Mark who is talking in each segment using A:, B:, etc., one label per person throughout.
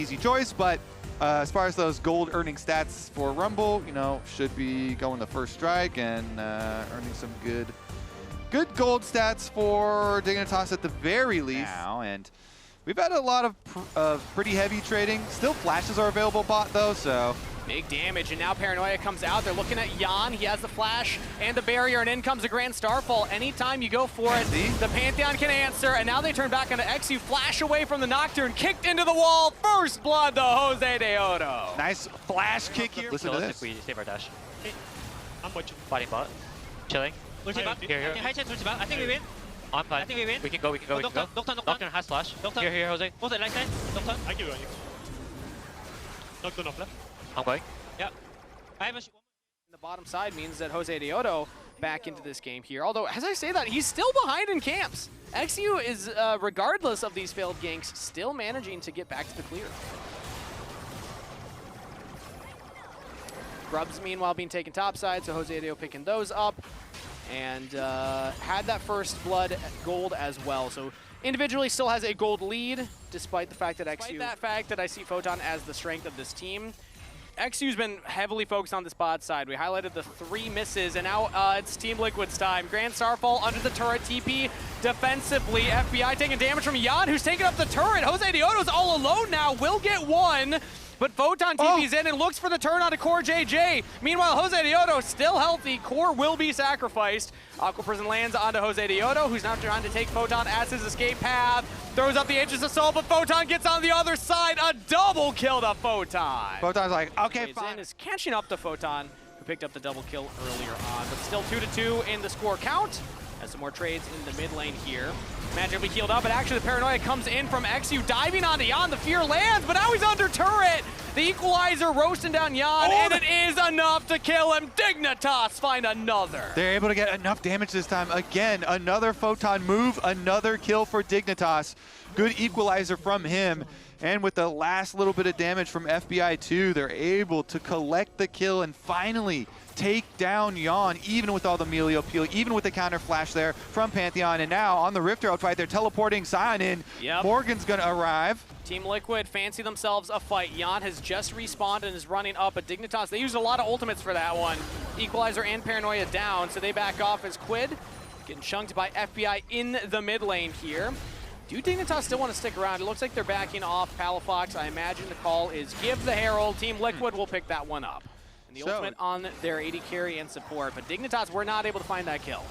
A: easy choice, but as far as those gold earning stats for Rumble, you know, should be going the first strike and earning some good gold stats for Dignitas at the very least. Now, and we've had a lot of pretty heavy trading. Still flashes are available bot though, so.
B: Big damage, and now Paranoia comes out. They're looking at Jan. He has the flash and the barrier, and in comes a Grand Starfall. Anytime you go for it, the Pantheon can answer, and now they turn back onto XU. Flash away from the Nocturne, kicked into the wall. First blood to Jose Deodo.
A: Nice flash kick here. Listen to this.
C: If we save our dash.
D: Hey, I'm watching.
C: Fighting bot. Chilling.
D: Ulti back.
C: Here.
D: High chance ulti back. I think we win.
C: I'm fine.
D: I think we win.
C: We can go. Nocturne has flash. Here, Jose.
D: What's the right side? Nocturne.
E: I keep going. Nocturne off left.
C: I'm going.
D: Yeah. I have a
B: The bottom side means that Jose Deodo back into this game here. Although, as I say that, he's still behind in camps. XU is, regardless of these failed ganks, still managing to get back to the clear. Grubs, meanwhile, being taken topside, so Jose Deodo picking those up. And had that first blood gold as well. So individually still has a gold lead, despite the fact that XU... Despite that fact that I see Photon as the strength of this team. XU's been heavily focused on the spot side. We highlighted the 3 misses, and now it's Team Liquid's time. Grand Starfall under the turret, TP defensively. FBI taking damage from Jan, who's taking up the turret. Jose Deodo's all alone now, will get one. But Photon TP's in and looks for the turn onto Core JJ. Meanwhile, Jose Deodo still healthy. Core will be sacrificed. Aqua Prison lands onto Jose Deodo, who's now trying to take Photon as his escape path. Throws up the Aegis Assault, but Photon gets on the other side. A double kill to Photon.
A: Photon's like, okay, fine.
B: Is catching up to Photon, who picked up the double kill earlier on. But still 2-2 in the score count. Has some more trades in the mid lane here. Magically healed up, but actually the Paranoia comes in from XU, diving onto Jan. The Fear lands, but now he's under turret. The Equalizer roasting down Jan, and it is enough to kill him. Dignitas find another.
A: They're able to get enough damage this time. Again, another Photon move, another kill for Dignitas. Good Equalizer from him. And with the last little bit of damage from FBI too, they're able to collect the kill and finally take down Jan, even with all the melee appeal, even with the counter flash there from Pantheon. And now on the Rift Herald fight, they're teleporting Sion in.
B: Yep.
A: Morgan's gonna arrive.
B: Team Liquid fancy themselves a fight. Jan has just respawned and is running up, but Dignitas, they used a lot of ultimates for that one. Equalizer and Paranoia down, so they back off as Quid getting chunked by FBI in the mid lane here. Do Dignitas still want to stick around? It looks like they're backing off Palafox. I imagine the call is give the Herald. Team Liquid will pick that one up. And the ultimate on their AD carry and support, but Dignitas were not able to find that kill.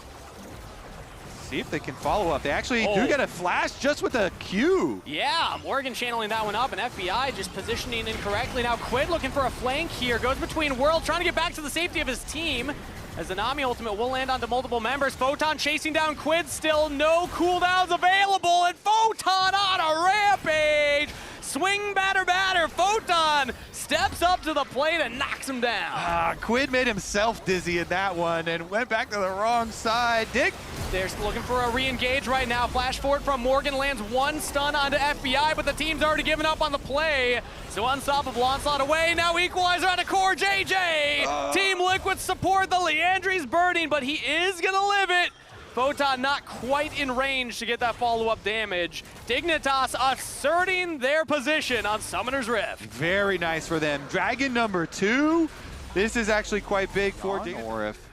A: See if they can follow up. They actually do get a flash just with a Q.
B: Yeah, Morgan channeling that one up, and FBI just positioning incorrectly. Now Quid looking for a flank here. Goes between World, trying to get back to the safety of his team. As the Nami ultimate will land onto multiple members. Photon chasing down Quid, still no cooldowns available, and Photon on a rampage! Swing batter. Photon steps up to the plate and knocks him down.
A: Quid made himself dizzy in that one and went back to the wrong side.
B: They're looking for a re-engage right now. Flash forward from Morgan lands one stun onto FBI, but the team's already given up on the play. So Unstoppable onslaught away. Now Equalizer onto Core JJ. Team Liquid support. The Leandri's burning, but he is gonna live it. Photon not quite in range to get that follow-up damage. Dignitas asserting their position on Summoner's Rift.
A: Very nice for them. Dragon number 2. This is actually quite big for Dignitas. Or if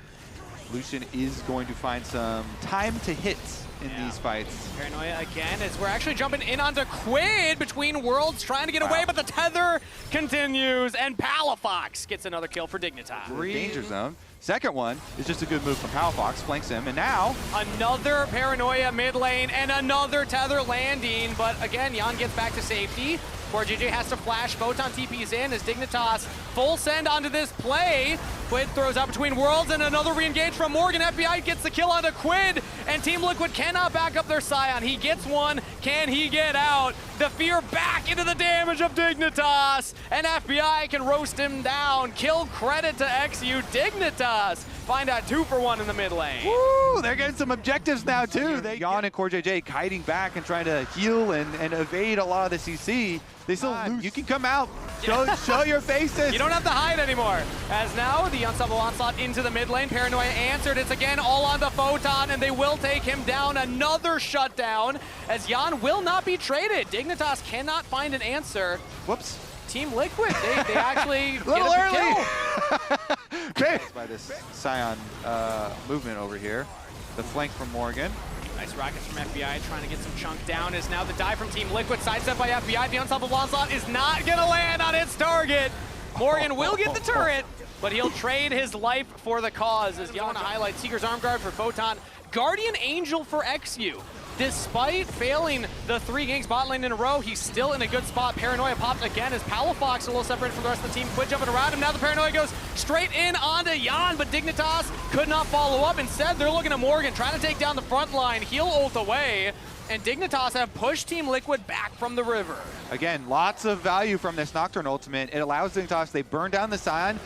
A: Lucian is going to find some time to hit in these fights.
B: Paranoia again as we're actually jumping in onto Quid between worlds, trying to get away, but the tether continues, and Palafox gets another kill for Dignitas.
A: Danger zone. Second one is just a good move from Palafox, flanks him, and now
B: another Paranoia mid lane and another tether landing, but again, Jan gets back to safety. Core JJ has to flash. Photon TP's in as Dignitas full send onto this play. Quid throws out between worlds and another re-engage from Morgan. FBI gets the kill onto Quid, and Team Liquid cannot back up their Scion. He gets one. Can he get out? The Fear back into the damage of Dignitas, and FBI can roast him down. Kill credit to XU. Dignitas find out 2-for-1 in the mid lane.
A: Woo! They're getting some objectives now too. Jan and Core JJ kiting back and trying to heal and evade a lot of the CC. They still lose. You can come out. Show your faces.
B: You don't have to hide anymore. As now, the Unstoppable Onslaught into the mid lane. Paranoia answered. It's again all on the Photon, and they will take him down. Another shutdown, as Jan will not be traded. Dignitas cannot find an answer.
A: Whoops.
B: Team Liquid, they actually
A: A little
B: get a
A: early.
B: kill.
A: By this Scion movement over here. The flank from Morgan.
B: Nice rockets from FBI trying to get some chunk down. Is now the dive from Team Liquid. Sidestep by FBI. The Unstoppable Onslaught is not going to land on its target. Morgan will get the turret, but he'll trade his life for the cause. As you want to highlight Seeker's Arm Guard for Photon. Guardian Angel for XU. Despite failing the 3 ganks bot lane in a row, he's still in a good spot. Paranoia pops again as Palafox a little separated from the rest of the team. Quid jumping around him. Now the Paranoia goes straight in onto Jan, but Dignitas could not follow up. Instead, they're looking at Morgan, trying to take down the front line. He'll ult away, and Dignitas have pushed Team Liquid back from the river.
A: Again, lots of value from this Nocturne ultimate. It allows Dignitas, they burn down the Scion.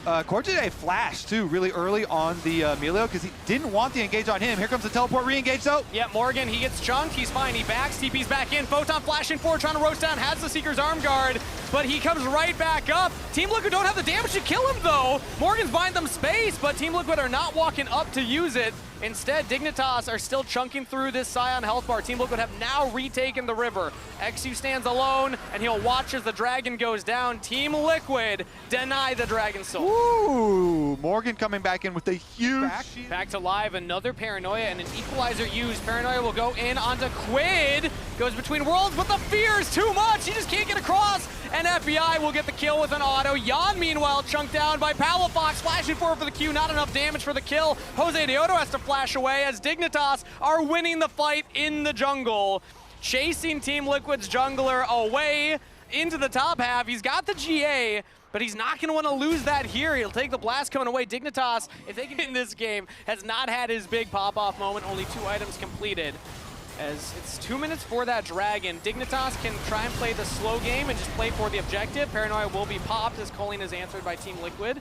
A: Corjade flashed too really early on the Melio because he didn't want the engage on him. Here comes the teleport re-engage though.
B: Yeah, Morgan, he gets chunked, he's fine, he backs, TP's back in, Photon flashing forward, trying to roast down, has the Seeker's Arm Guard, but he comes right back up. Team Liquid don't have the damage to kill him though. Morgan's buying them space, but Team Liquid are not walking up to use it. Instead, Dignitas are still chunking through this Scion health bar. Team Liquid have now retaken the river. XU stands alone, and he'll watch as the dragon goes down. Team Liquid deny the Dragon Soul.
A: Ooh, Morgan coming back in with a huge...
B: Back to live, another Paranoia and an Equalizer used. Paranoia will go in onto Quid. Goes between worlds, but the fear is too much. He just can't get across, and FBI will get the kill with an auto. Jan, meanwhile, chunked down by Palafox, flashing forward for the Q. Not enough damage for the kill. Jose Deodo has to flash away as Dignitas are winning the fight in the jungle. Chasing Team Liquid's jungler away into the top half. He's got the GA, but he's not going to want to lose that here. He'll take the blast coming away. Dignitas, if they can win this game, has not had his big pop-off moment. Only 2 items completed. As it's 2 minutes for that dragon. Dignitas can try and play the slow game and just play for the objective. Paranoia will be popped as Colleen is answered by Team Liquid.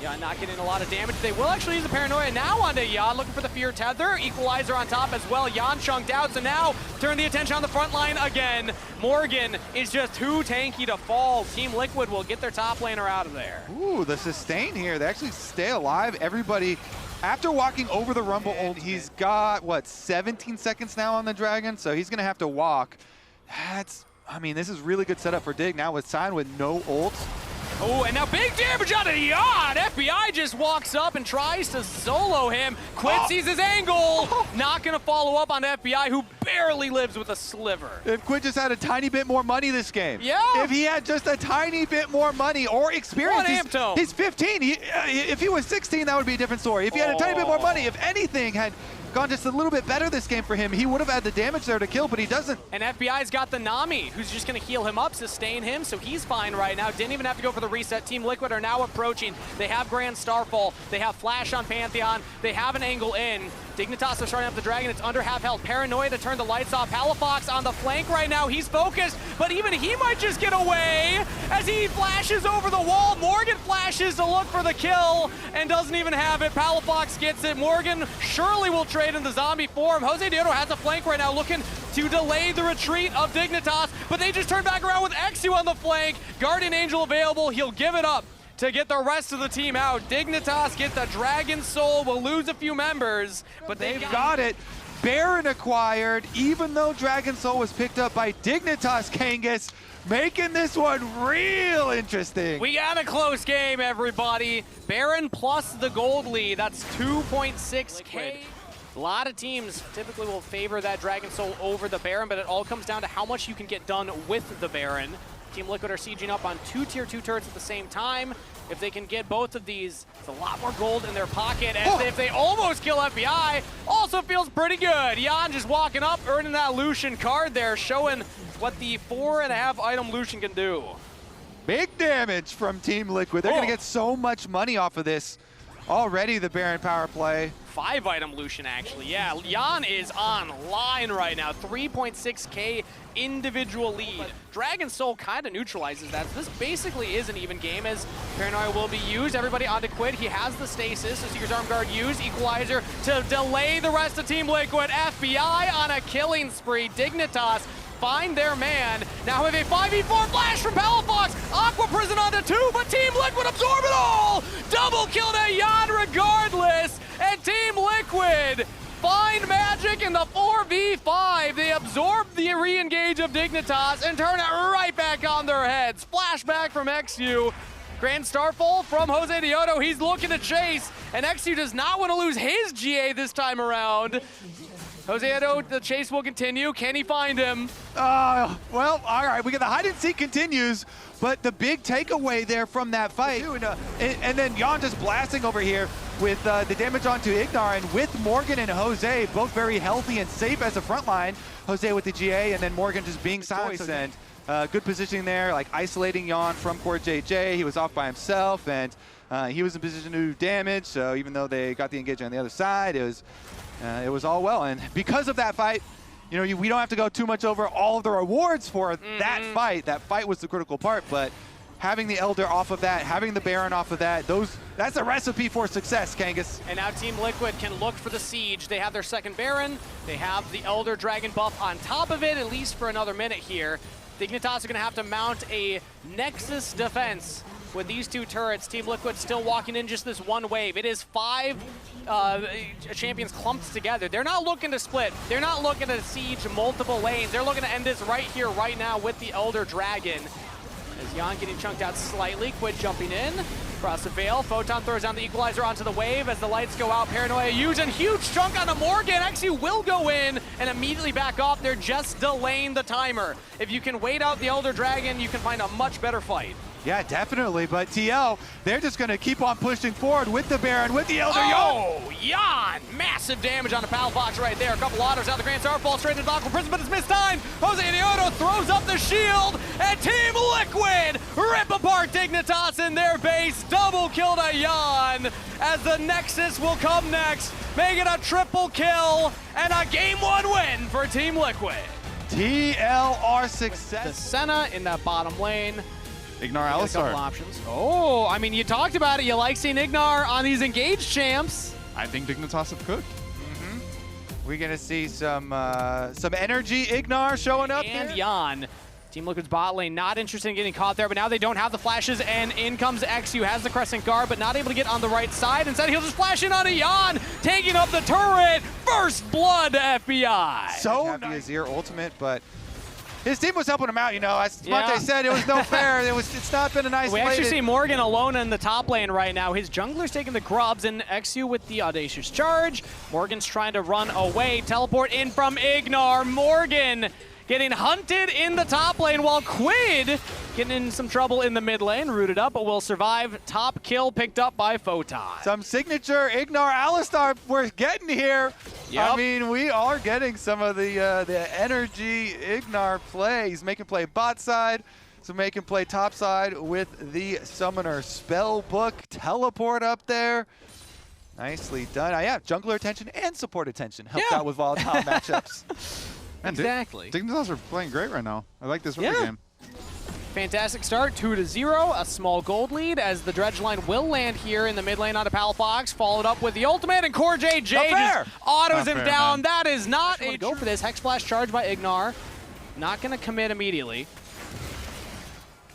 B: Yeah, not getting a lot of damage. They will actually use the Paranoia now onto Jan, looking for the Fear Tether. Equalizer on top as well. Jan chunked out, so now turn the attention on the front line again. Morgan is just too tanky to fall. Team Liquid will get their top laner out of there.
A: Ooh, the sustain here. They actually stay alive. Everybody, after walking over the Rumble ult, he's got, what, 17 seconds now on the Dragon? So he's going to have to walk. I mean, this is really good setup for Dig now with Scion with no ult.
B: Oh, and now big damage out of Jan. FBI just walks up and tries to solo him. Quid sees his angle. Not going to follow up on FBI, who barely lives with a sliver.
A: If Quid just had a tiny bit more money this game.
B: Yeah.
A: If he had just a tiny bit more money or experience. He's 15. If he was 16, that would be a different story. If he had a tiny bit more money, if anything had gone just a little bit better this game for him, he would have had the damage there to kill, but he doesn't.
B: And FBI's got the Nami, who's just going to heal him up, sustain him, so he's fine right now. Didn't even have to go for the reset. Team Liquid are now approaching. They have Grand Starfall. They have Flash on Pantheon. They have an angle in. Dignitas are starting up the Dragon. It's under half health. Paranoia to turn the lights off. Palafox on the flank right now. He's focused, but even he might just get away as he flashes over the wall. Morgan flashes to look for the kill and doesn't even have it. Palafox gets it. Morgan surely will trade in the zombie form. Jose Deodo has a flank right now, looking to delay the retreat of Dignitas, but they just turn back around with XU on the flank. Guardian Angel available. He'll give it up to get the rest of the team out. Dignitas get the Dragon Soul, will lose a few members, but they've
A: got it. Baron acquired, even though Dragon Soul was picked up by Dignitas Kangas, making this one real interesting.
B: We got a close game, everybody. Baron plus the gold lead, that's 2.6K. A lot of teams typically will favor that Dragon Soul over the Baron, but it all comes down to how much you can get done with the Baron. Team Liquid are sieging up on 2 tier 2 turrets at the same time. If they can get both of these, it's a lot more gold in their pocket. And if they almost kill FBI, also feels pretty good. Jan just walking up, earning that Lucian card there, showing what the 4.5 item Lucian can do.
A: Big damage from Team Liquid. They're going to get so much money off of this. Already the Baron power play.
B: 5 item Lucian, actually. Yeah, Jan is online right now. 3.6K individual lead. Dragon Soul kind of neutralizes that. So this basically is an even game as Paranoia will be used. Everybody onto Quid. He has the stasis. So Seeker's Arm Guard used. Equalizer to delay the rest of Team Liquid. FBI on a killing spree. Dignitas find their man. Now with a 5v4 flash from Palafox. Aqua Prison onto 2, but Team Liquid absorb it all! Double kill to Jan regardless, and Team Liquid find magic in the 4v5. They absorb the re-engage of Dignitas and turn it right back on their heads. Flashback from XU. Grand Starfall from Jose Dioto. He's looking to chase, and XU does not want to lose his GA this time around. Jose Dioto, the chase will continue. Can he find him?
A: Well, all right, we got the hide and seek continues, but the big takeaway there from that fight, and then Jan just blasting over here with the damage onto Ignar, and with Morgan and Jose both very healthy and safe as a front line. Jose with the GA, and then Morgan just being silenced, and good positioning there, like isolating Jan from Core JJ. He was off by himself, and he was in position to do damage, so even though they got the engagement on the other side, it was all well. And because of that fight, you know, we don't have to go too much over all of the rewards for that fight. That fight was the critical part, but having the Elder off of that, having the Baron off of that, that's a recipe for success, Kangas.
B: And now Team Liquid can look for the Siege. They have their second Baron. They have the Elder Dragon buff on top of it, at least for another minute here. Dignitas are going to have to mount a Nexus defense with these two turrets. Team Liquid still walking in just this one wave. It is 5 champions clumped together. They're not looking to split. They're not looking to siege multiple lanes. They're looking to end this right here, right now with the Elder Dragon. As Jan getting chunked out slightly, Quid jumping in. Across the Veil, Photon throws down the Equalizer onto the wave as the lights go out. Paranoia using huge chunk onto Morgan. XU will go in and immediately back off. They're just delaying the timer. If you can wait out the Elder Dragon, you can find a much better fight.
A: Yeah, definitely, but TL, they're just going to keep on pushing forward with the Baron, with the Elder.
B: Jan! Massive damage on the Pal Fox right there. A couple autos out the Grand Starfall straight into Dockle Prison, but it's missed time. Jose Dioto throws up the shield, and Team Liquid rip apart Dignitas in their base. Double kill to Jan, as the Nexus will come next, making a triple kill and a Game 1 win for Team Liquid.
A: TLR success.
B: The Senna in that bottom lane.
E: Ignar
B: A couple
E: Alistar.
B: options. Oh, I mean, you talked about it. You like seeing Ignar on these engaged champs.
E: I think Dignitas have cooked.
A: We're gonna see some energy Ignar showing up
B: And
A: here.
B: Jan. Team Liquid's bot lane not interested in getting caught there, but now they don't have the flashes, and in comes XU, has the Crescent Guard, but not able to get on the right side. Instead, he'll just flash in onto Jan, taking up the turret. First blood to FBI.
A: So have the Azir ultimate, but his team was helping him out, you know. As
B: Yeah.
A: Monte said, it was no fair. It's not been a nice
B: We actually
A: way
B: see Morgan alone in the top lane right now. His jungler's taking the grubs, and XU with the audacious charge. Morgan's trying to run away. Teleport in from Ignar. Morgan getting hunted in the top lane, while Quid getting in some trouble in the mid lane. Rooted up, but will survive. Top kill picked up by Photon.
A: Some signature Ignar Alistar we're getting here.
B: Yep.
A: I mean, we are getting some of the energy Ignar play. He's making play bot side, so making play top side with the Summoner Spellbook. Teleport up there. Nicely done. Yeah, jungler attention and support attention helps out with volatile matchups.
E: Man,
B: Exactly.
E: Dignitas are playing great right now. I like this early game.
B: Fantastic start, 2-0, a small gold lead as the dredge line will land here in the mid lane onto Pal Fox, followed up with the ultimate, and Core JJ just autos
E: Not
B: him
E: fair,
B: down.
E: man.
B: That is not a go for this. Hex Flash charge by Ignar. Not going to commit immediately.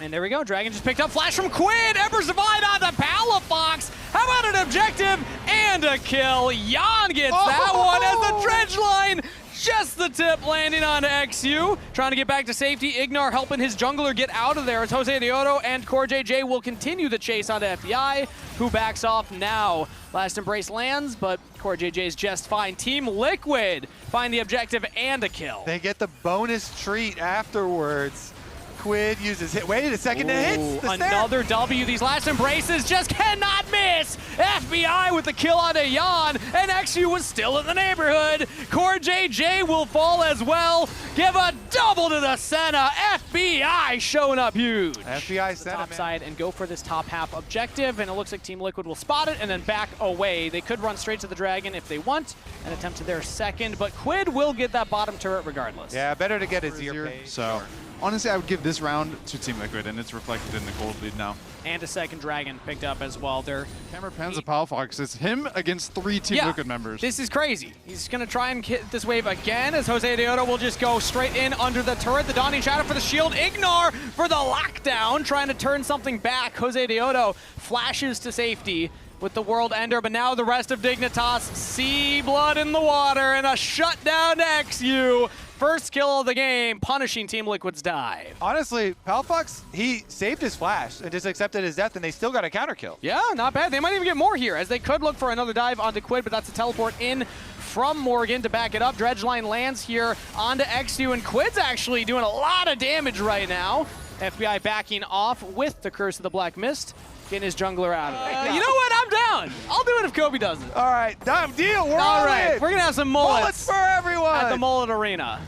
B: And there we go, Dragon just picked up flash from Quid. Ember's Divide onto Pal Fox. How about an objective and a kill? Jan gets that one as the dredge line. Just the tip landing on XU. Trying to get back to safety. Ignar helping his jungler get out of there as Jose Dioto and Core JJ will continue the chase onto FBI, who backs off now. Last Embrace lands, but Core JJ is just fine. Team Liquid find the objective and a kill.
A: They get the bonus treat afterwards. Quid uses hit. Wait a second, it hits the snare.
B: Another W. These last embraces just cannot miss. FBI with the kill onto Jan, and XU was still in the neighborhood. Core JJ will fall as well. Give a double to the Senna. FBI showing up huge.
A: FBI
B: The
A: Senna,
B: top
A: man.
B: side and go for this top half objective, and it looks like Team Liquid will spot it and then back away. They could run straight to the Dragon if they want and attempt their second, but Quid will get that bottom turret regardless.
A: Yeah, better to get Azir paid.
E: So honestly, I would give this round to Team Liquid, and it's reflected in the gold lead now.
B: And a second dragon picked up as well.
E: Camera pans the Power Fox. It's him against 3 Team Liquid members.
B: This is crazy. He's going to try and hit this wave again as Jose Deodo will just go straight in under the turret. The Dawning Shadow for the shield. Ignar for the lockdown, trying to turn something back. Jose Deodo flashes to safety with the World Ender, but now the rest of Dignitas see blood in the water and a shutdown to XU. First kill of the game, punishing Team Liquid's dive.
A: Honestly, Palfox, he saved his flash and just accepted his death, and they still got a counter kill.
B: Yeah, not bad. They might even get more here, as they could look for another dive onto Quid, but that's a teleport in from Morgan to back it up. Dredgeline lands here onto XU, and Quid's actually doing a lot of damage right now. FBI backing off with the Curse of the Black Mist, getting his jungler out of there. You know what? I'm down. I'll do it if Kobe does it.
A: All right, done deal. We're
B: All
A: all
B: right,
A: in.
B: we're going to have some mullets.
A: Mullets for everyone.
B: At the Mullet Arena.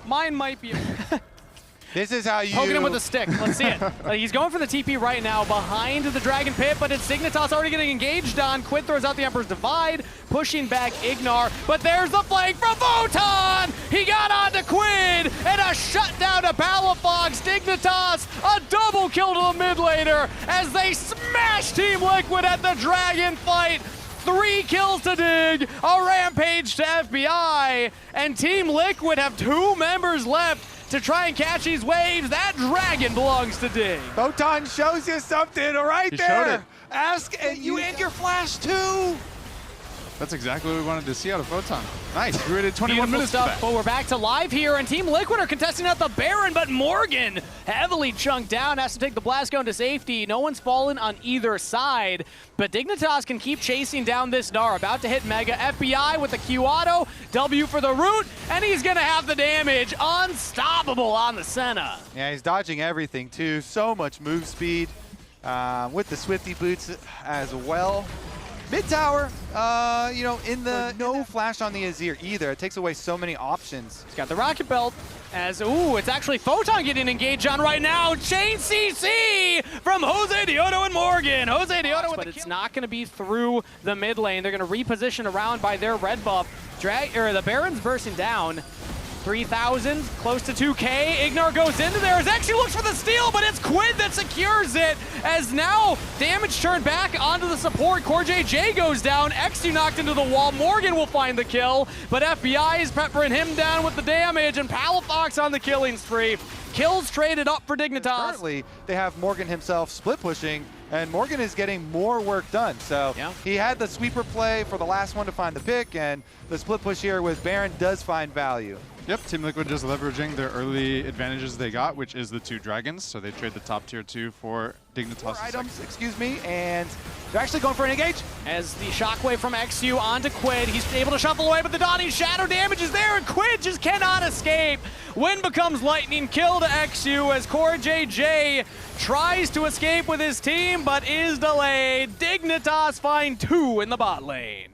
B: Mine might be...
A: This is how you...
B: Poking him with a stick. Let's see it. He's going for the TP right now behind the Dragon Pit, but it's Dignitas already getting engaged on. Quid throws out the Emperor's Divide, pushing back Ignar, but there's the flank from Photon! He got onto Quid, and a shutdown to Palafox. Dignitas, a double kill to the mid laner as they smash Team Liquid at the Dragon fight. 3 kills to Dig, a rampage to FBI, and Team Liquid have 2 members left to try and catch these waves. That dragon belongs to Dig.
A: Photon shows you something right
E: He
A: there.
E: showed it.
A: Ask, and you and your flash too.
E: That's exactly what we wanted to see out of Photon. Nice. We waited 21
B: Beautiful
E: minutes
B: stuff,
E: back.
B: but we're back to live here, and Team Liquid are contesting out the Baron, but Morgan, heavily chunked down, has to take the blast going to safety. No one's fallen on either side, but Dignitas can keep chasing down this Gnar. About to hit Mega. FBI with the Q auto, W for the root, and he's going to have the damage. Unstoppable on the Senna.
A: Yeah, he's dodging everything too. So much move speed with the Swifty boots as well. Mid tower, you know, no flash on the Azir either. It takes away so many options.
B: He's got the rocket belt as, ooh, it's actually Photon getting engaged on right now. Chain CC from Jose Deodo and Morgan. Jose Deodo with but it's not going to be through the mid lane. They're going to reposition around by their red buff. The Baron's bursting down. 3,000, close to 2K. Ignar goes into there as actually looks for the steal, but it's Quid that secures it as now damage turned back onto the support. Core JJ goes down. XU knocked into the wall. Morgan will find the kill, but FBI is peppering him down with the damage, and Palafox on the killing spree. Kills traded up for Dignitas.
A: Currently, they have Morgan himself split pushing, and Morgan is getting more work done. So he had the sweeper play for the last one to find the pick, and the split push here with Baron does find value.
E: Yep, Team Liquid just leveraging their early advantages they got, which is the 2 dragons. So they trade the top tier 2 for Dignitas.
A: Items, excuse me, and they're actually going for an engage.
B: As the shockwave from XU onto Quid, he's able to shuffle away, but the Dawning Shadow damage is there, and Quid just cannot escape. Wind becomes lightning, kill to XU as Core JJ tries to escape with his team, but is delayed. Dignitas find 2 in the bot lane.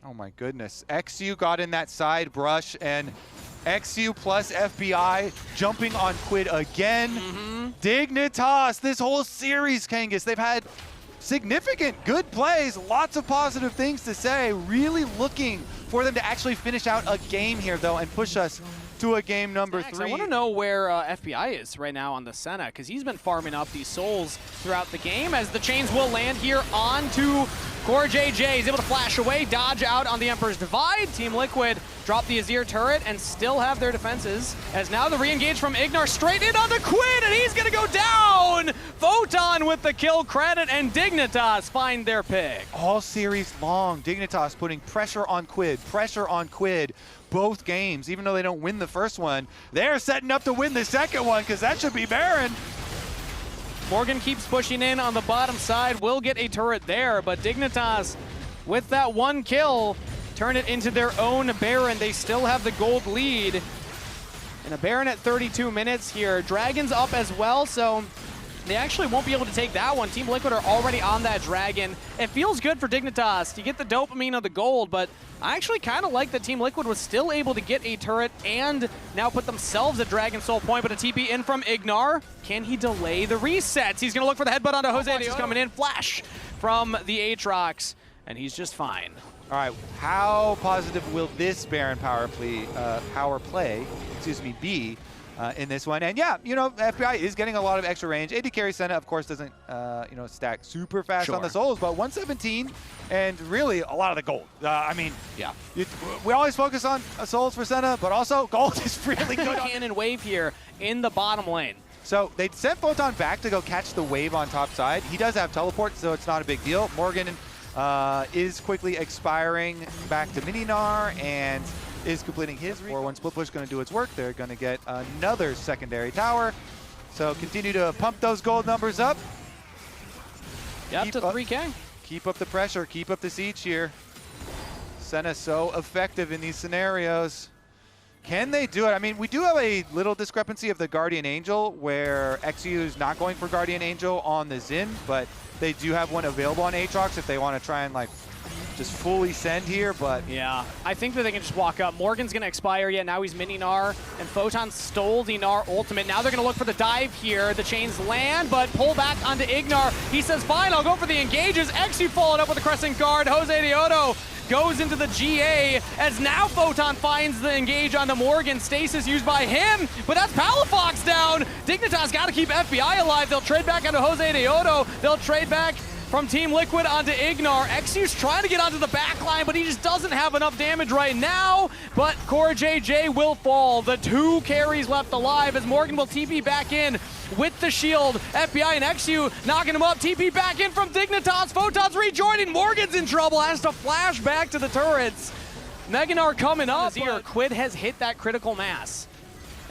A: Oh my goodness. XU got in that side brush, and XU plus FBI jumping on Quid again. Dignitas, this whole series, Kangas, they've had significant good plays, lots of positive things to say. Really looking for them to actually finish out a game here, though, and push us to a game number 3.
B: I want to know where FBI is right now on the Senna, because he's been farming up these souls throughout the game, as the chains will land here onto Core JJ. He's able to flash away, dodge out on the Emperor's Divide. Team Liquid drop the Azir turret and still have their defenses, as now the re-engage from Ignar straight in onto Quid, and he's going to go down! Photon with the kill credit, and Dignitas find their pick.
A: All series long, Dignitas putting pressure on Quid, both games. Even though they don't win the first one, they're setting up to win the second one, because that should be Baron.
B: Morgan keeps pushing in on the bottom side, will get a turret there, but Dignitas, with that 1 kill, turn it into their own Baron. They still have the gold lead. And a Baron at 32 minutes here. Dragon's up as well, so they actually won't be able to take that one. Team Liquid are already on that Dragon. It feels good for Dignitas. You get the dopamine of the gold, but I actually kind of like that Team Liquid was still able to get a turret and now put themselves at Dragon Soul Point, but a TP in from Ignar. Can he delay the resets? He's going to look for the headbutt onto Jose. He's coming in. Flash from the Aatrox, and he's just fine.
A: All right, how positive will this Baron power play, be in this one. And yeah, you know, FBI is getting a lot of extra range. AD carry Senna, of course, doesn't you know, stack super fast on the souls, but 117 and really a lot of the gold. I mean, yeah, we always focus on souls for Senna, but also gold is really good.
B: Cannon wave here in the bottom lane.
A: So they sent Photon back to go catch the wave on top side. He does have teleport, so it's not a big deal. Morgan is quickly expiring back to Mininar and is completing his 4-1 split push, going to do its work. They're going to get another secondary tower. So continue to pump those gold numbers up.
B: Up to 3K.
A: Keep up the pressure, keep up the siege here. Senna so effective in these scenarios. Can they do it? I mean, we do have a little discrepancy of the Guardian Angel where XU is not going for Guardian Angel on the Xin, but they do have one available on Aatrox if they want to try and like just fully send here, but...
B: Yeah, I think that they can just walk up. Morgan's going to expire yet. Now he's Mini-Gnar, and Photon stole the Gnar ultimate. Now they're going to look for the dive here. The chains land, but pull back onto Ignar. He says, fine, I'll go for the engages. XU followed up with the Crescent Guard. Jose Deodo goes into the GA as now Photon finds the engage onto Morgan. Stasis used by him, but that's Palafox down. Dignitas got to keep FBI alive. They'll trade back onto Jose Deodo. They'll trade back from Team Liquid onto Ignar. XU's trying to get onto the back line, but he just doesn't have enough damage right now. But Core JJ will fall. The 2 carries left alive as Morgan will TP back in with the shield. FBI and XU knocking him up. TP back in from Dignitas. Photon's rejoining. Morgan's in trouble. Has to flash back to the turrets. Meganar coming up here. Quid has hit that critical mass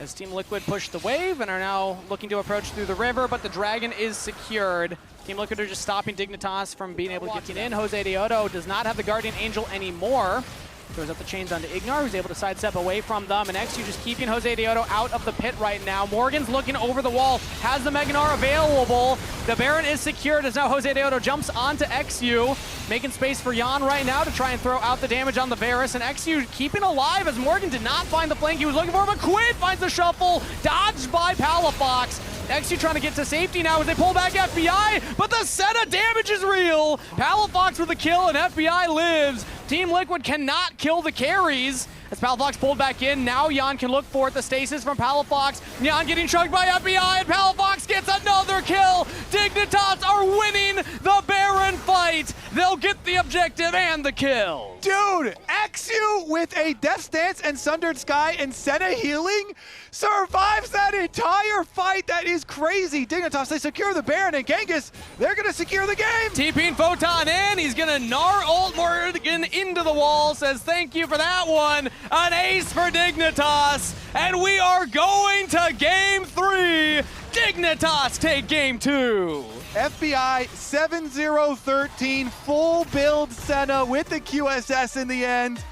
B: as Team Liquid push the wave and are now looking to approach through the river, but the dragon is secured. Team Liquid are just stopping Dignitas from being able to get in. Jose Deodo does not have the Guardian Angel anymore. Throws up the chains onto Ignar, who's able to sidestep away from them. And XU just keeping Jose Deodo out of the pit right now. Morgan's looking over the wall, has the Meganar available. The Baron is secured as now Jose Deodo jumps onto XU, making space for Jan right now to try and throw out the damage on the Varus. And XU keeping alive as Morgan did not find the flank he was looking for, but Quid finds the shuffle, dodged by Palafox. XU trying to get to safety now as they pull back FBI, but the Senna damage is real. Palafox with a kill and FBI lives. Team Liquid cannot kill the carries as Palafox pulled back in. Now Jan can look for it. The stasis from Palafox. Jan getting chugged by FBI and Palafox gets another kill. Dignitas are winning the Baron fight. They'll get the objective and the kill.
A: Dude, XU with a Death Stance and Sundered Sky and Senna healing survives that entire fight. That is crazy. Dignitas, they secure the Baron, and Genghis, they're going to secure the game.
B: TPing Photon in. He's going to Gnar ult Morgan into the wall. Says thank you for that one. An ace for Dignitas. And we are going to game 3. Dignitas take game 2.
A: FBI 7-0-13, full build Senna with the QSS in the end.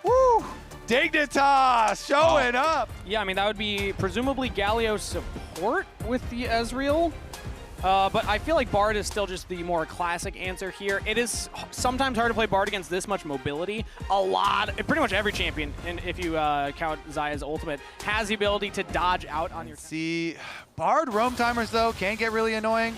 A: Woo! Dignitas showing up.
B: Yeah, I mean, that would be presumably Galio support with the Ezreal. But I feel like Bard is still just the more classic answer here. It is sometimes hard to play Bard against this much mobility. Pretty much every champion, and if you count Zaya's ultimate, has the ability to dodge out on your...
A: See, Bard roam timers, though, can get really annoying.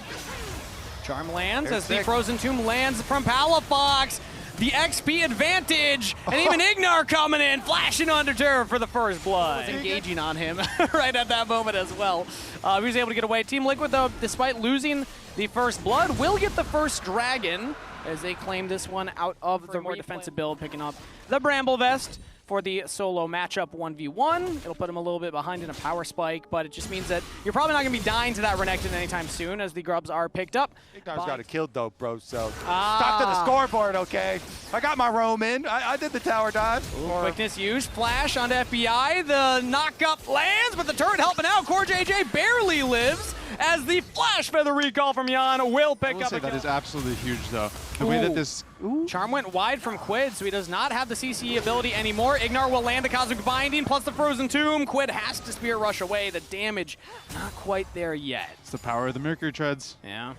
B: Charm lands as the Frozen Tomb lands from Palafox. The XP advantage, and even Ignar coming in, flashing under turf for the first blood. Engaging on him right at that moment as well. He was able to get away. Team Liquid, though, despite losing the first blood, will get the first dragon as they claim this one out of the more defensive build, picking up the Bramble Vest for the solo matchup 1v1. It'll put him a little bit behind in a power spike, but it just means that you're probably not going to be dying to that Renekton anytime soon as the grubs are picked up.
A: Ignar's got it killed though, bro, so talk to the scoreboard, okay? I got my roam in. I did the tower dive.
B: Quickness used, flash onto FBI. The knock-up lands, but the turret helping out. Core JJ barely lives as the flash feather recall from Jan will pick up a
E: that
B: kill.
E: is absolutely huge, though. The way that this...
B: Charm went wide from Quid, so he does not have the CC ability anymore. Ignar will land a Cosmic Binding plus the Frozen Tomb. Quid has to Spear Rush away. The damage not quite there yet.
E: It's the power of the Mercury Treads.
B: Yeah.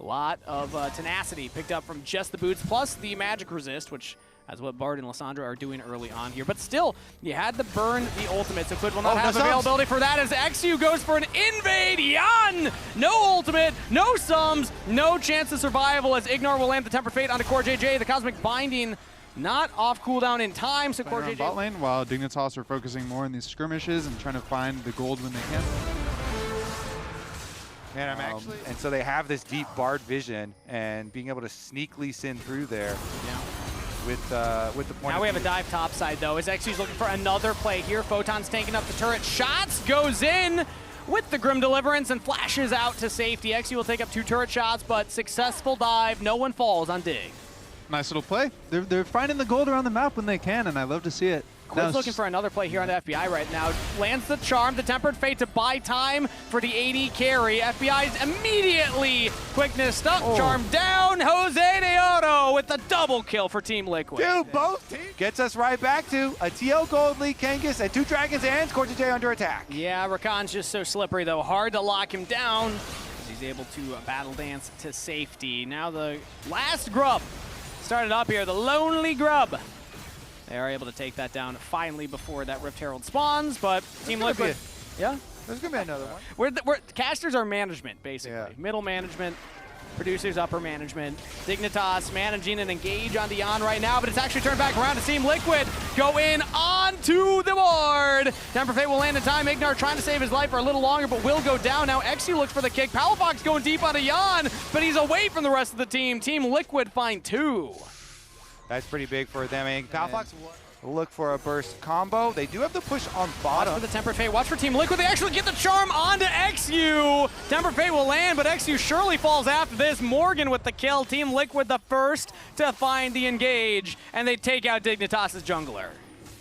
B: A lot of tenacity picked up from just the boots, plus the magic resist, which is what Bard and Lissandra are doing early on here. But still, you had to burn the ultimate, so Quid will not have availability for that as XU goes for an invade. Jan! No ultimate, no sums, no chance of survival as Ignar will land the Tempered Fate onto Core JJ. The Cosmic Binding not off cooldown in time, so
E: Around
B: CoreJJ
E: bot lane, while Dignitas are focusing more on these skirmishes and trying to find the gold when they can.
A: Man, I'm actually. And so they have this deep Bard vision and being able to sneakily sin through there.
B: Yeah.
A: With the point.
B: Now we have a dive topside though, as XQ's looking for another play here. Photon's tanking up the turret. Shots goes in with the Grim Deliverance and flashes out to safety. XQ will take up 2 turret shots, but successful dive. No one falls on Dig.
E: Nice little play.
F: They're finding the gold around the map when they can, and I love to see it.
B: Quid's looking for another play here on the FBI right now. Lands the charm, the Tempered Fate to buy time for the AD carry. FBI's immediately quickness stuck, charm down. Jose Deodo with the double kill for Team Liquid.
A: Dude, both teams. Gets us right back to a TL Gold League Kangas and 2 Dragons and CoreJJ under attack.
B: Yeah, Rakan's just so slippery though. Hard to lock him down as he's able to battle dance to safety. Now the last grub started up here, the Lonely Grub. They are able to take that down finally before that Rift Herald spawns, but Team Liquid, yeah?
A: There's going to be another one.
B: Casters are management, basically.
A: Yeah.
B: Middle management, producers upper management. Dignitas managing an engage on Dion right now, but it's actually turned back around to Team Liquid. Go in onto the board. Temper Fate will land in time. Ignar trying to save his life for a little longer, but will go down. Now XU looks for the kick. Palafox going deep onto Jan, but he's away from the rest of the team. Team Liquid find 2.
A: That's pretty big for them. And Palafox will look for a burst combo. They do have the push on bottom.
B: Watch for the Temper Fate. Watch for Team Liquid. They actually get the charm onto XU. Temper Fate will land, but XU surely falls after this. Morgan with the kill. Team Liquid the first to find the engage, and they take out Dignitas' jungler.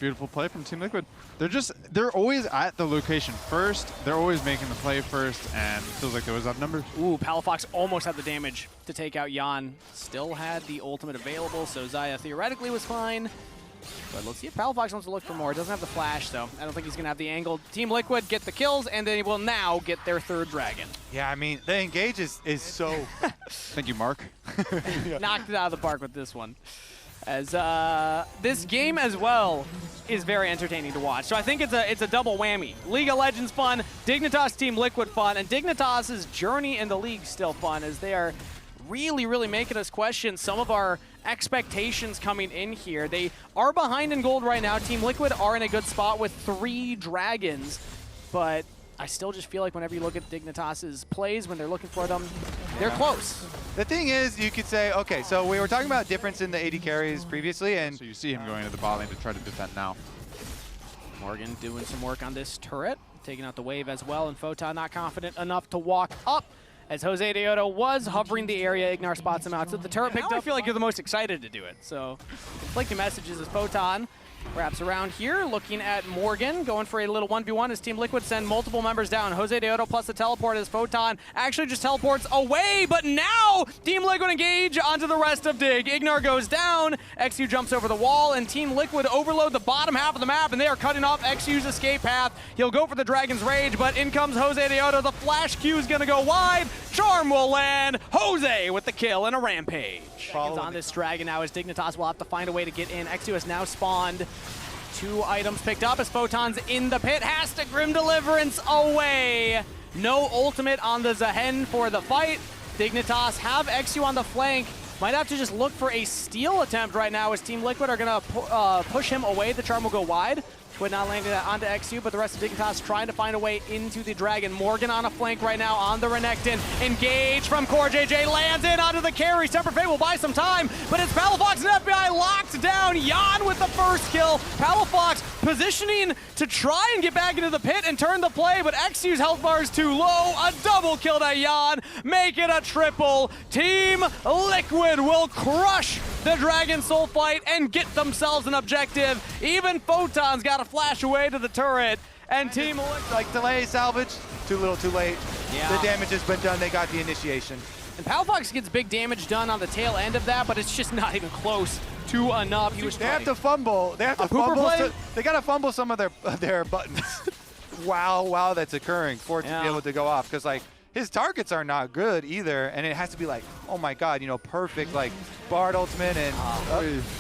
E: Beautiful play from Team Liquid. They're always at the location first. They're always making the play first, and it feels like they always outnumbered.
B: Ooh, Palafox almost had the damage to take out Jan. Still had the ultimate available, so Xayah theoretically was fine. But let's see if Palafox wants to look for more. Doesn't have the flash, though. I don't think he's going to have the angle. Team Liquid get the kills, and they will now get their 3rd dragon.
A: Yeah, I mean, the engage is so...
E: Thank you, Mark.
B: Knocked it out of the park with this one. As this game as well is very entertaining to watch. So I think it's a double whammy. League of Legends fun, Dignitas Team Liquid fun, and Dignitas' journey in the league still fun as they are really making us question some of our expectations coming in here. They are behind in gold right now. Team Liquid are in a good spot with 3 dragons, but I still just feel like whenever you look at Dignitas' plays, when they're looking for them, they're close.
A: The thing is, you could say, okay, so we were talking about difference in the AD carries previously, and
E: So you see him going to the bot lane to try to defend now.
B: Morgan doing some work on this turret, taking out the wave as well, and Photon not confident enough to walk up as Jose Deodo was hovering the area. Ignar spots him out. So the turret picked up. I feel like you're the most excited to do it. So conflicting messages as Photon wraps around here, looking at Morgan, going for a little 1v1 as Team Liquid send multiple members down. Jose Deodo plus the teleport as Photon actually just teleports away, but now Team Liquid engage onto the rest of Dig. Ignar goes down, XU jumps over the wall, and Team Liquid overload the bottom half of the map, and they are cutting off XU's escape path. He'll go for the Dragon's Rage, but in comes Jose Deodo. The flash Q is going to go wide. Charm will land. Jose with the kill and a rampage. Seconds on this Dragon now as Dignitas will have to find a way to get in. XU has now spawned. 2 items picked up as Photon's in the pit. Has to Grim Deliverance away. No ultimate on the Zahen for the fight. Dignitas have XU on the flank. Might have to just look for a steal attempt right now as Team Liquid are going to push him away. The charm will go wide. Quid not landing that onto XU, but the rest of Dignitas trying to find a way into the Dragon. Morgan on a flank right now on the Renekton. Engage from CoreJJ, lands in onto the carry. Temper Fate will buy some time, but it's Palafox and FBI locked down. Jan with the first kill. Palafox positioning to try and get back into the pit and turn the play, but XU's health bar is too low. A double kill to Jan, make it a triple. Team Liquid will crush the Dragon Soul fight and get themselves an objective. Even Photon's got a flash away to the turret, and Team Liquid,
A: like delay, salvage, too little, too late.
B: Yeah.
A: The damage has been done. They got the initiation.
B: And Palafox gets big damage done on the tail end of that, but it's just not even close to enough.
A: They have to fumble. They have to fumble. They got to fumble some of their buttons. Wow, that's occurring for it to be able to go off. Because like his targets are not good either, and it has to be like, oh my god, you know, perfect, like Bard ultimate, and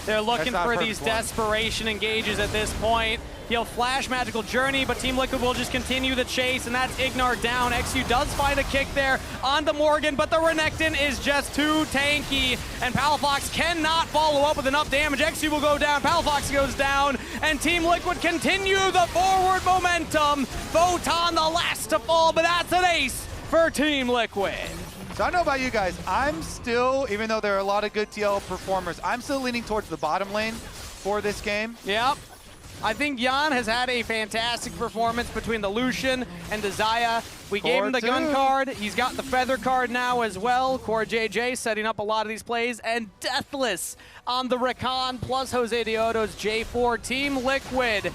B: They're looking
A: not a
B: for
A: perfect
B: these
A: one.
B: desperation engages at this point. He'll flash Magical Journey, but Team Liquid will just continue the chase, and that's Ignar down. XU does find a kick there onto Morgan, but the Renekton is just too tanky, and Palafox cannot follow up with enough damage. XU will go down, Palafox goes down, and Team Liquid continue the forward momentum. Photon the last to fall, but that's an ace for Team Liquid.
A: So I don't know about you guys, I'm still, even though there are a lot of good TL performers, I'm still leaning towards the bottom lane for this game.
B: Yep. I think Jan has had a fantastic performance between the Lucian and the Xayah. We gave him the gun
A: 4-2.
B: card. He's got the feather card now as well. Core JJ setting up a lot of these plays. And Deathless on the Rakan plus Jose Dioto's J4. Team Liquid.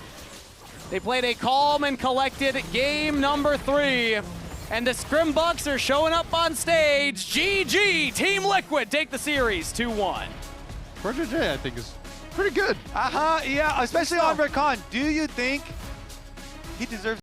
B: They played a calm and collected game number 3. And the Scrimbucks are showing up on stage. GG, Team Liquid take the series 2-1.
E: Core J, I think, is pretty good.
A: Yeah, especially on Rakan. Do you think he deserves